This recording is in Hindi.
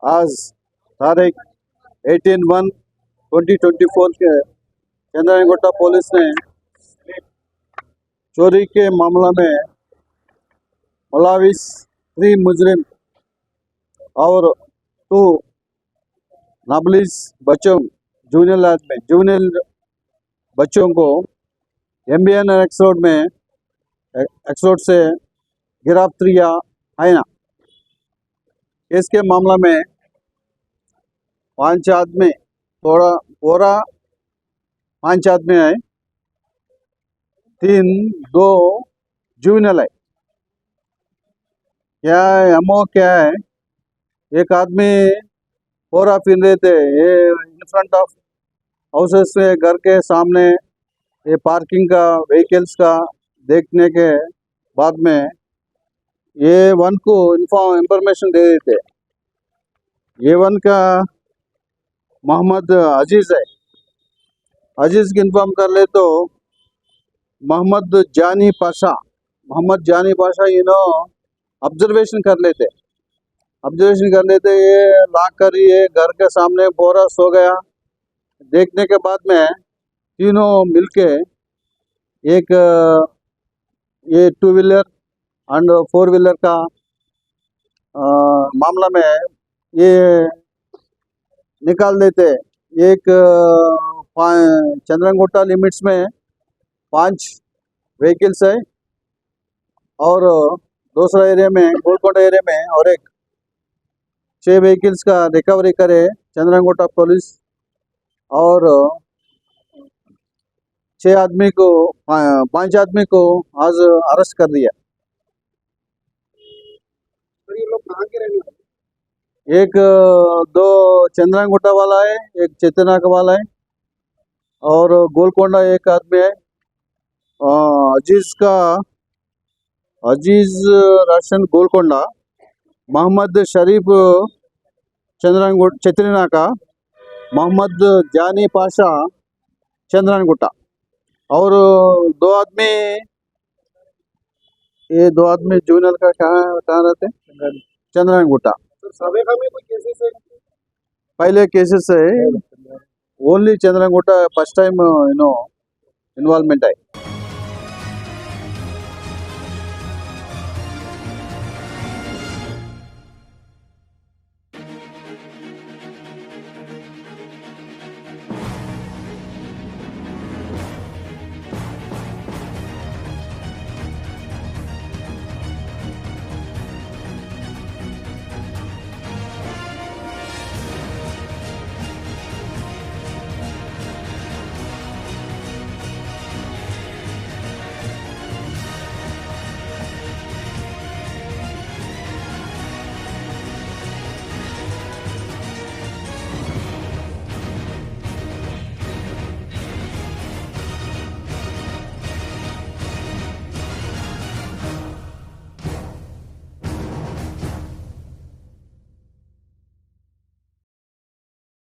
आज तारीख 18/1/2024 के चंद्रायनगुट्टा पुलिस ने चोरी के मामला में मुलविस 3 मुजरिम और 2 नाबालिग बच्चों जूनियर बच्चों को MBN एक्स रोड से गिरफ्तार किया है ना। इसके मामला में 5 आदमी पूरा 5 आदमी है, 2 जूनियर है। क्या एमओ क्या है, एक आदमी पूरा फिर रहे थे ये इन फ्रंट ऑफ हाउसेस में, घर के सामने ये पार्किंग का व्हीकल्स का देखने के बाद में ये वन को इंफॉर्मेशन दे देते। ये वन का मोहम्मद अजीज है। अजीज की इन्फॉर्म कर ले तो मोहम्मद जानी पाशा ऑब्जर्वेशन कर लेते। ये ला कर ये घर के सामने बोरा सो गया। देखने के बाद में तीनों मिलके एक ये 2 व्हीलर एंड 4 व्हीलर का मामला में ये निकाल देते। एक चंद्रायनगुट्टा लिमिट्स में 5 व्हीकल्स है और दूसरा एरिया में गोलकोंडा एरिया में और एक 6 व्हीकल्स का रिकवरी करे चंद्रायनगुट्टा पुलिस और 5 आदमी को आज अरेस्ट कर दिया। ये लोग कहाँ के रहने वाले? एक 2 चंद्रायनगुट्टा वाला है, एक चेतनाक वाला है और गोलकोंडा एक आदमी है। अजीज राशन गोलकोंडा, मोहम्मद शरीफ चेतनाका, मोहम्मद जानी पाशा चंद्रायनगुट्टा और 2 आदमी जूनियर का कहाँ रहते हैं? चंद्रायनगुट्टा। सवेगा में कोई केसेस है? पहले केसेस है, only Chandrayangutta first time involvement है।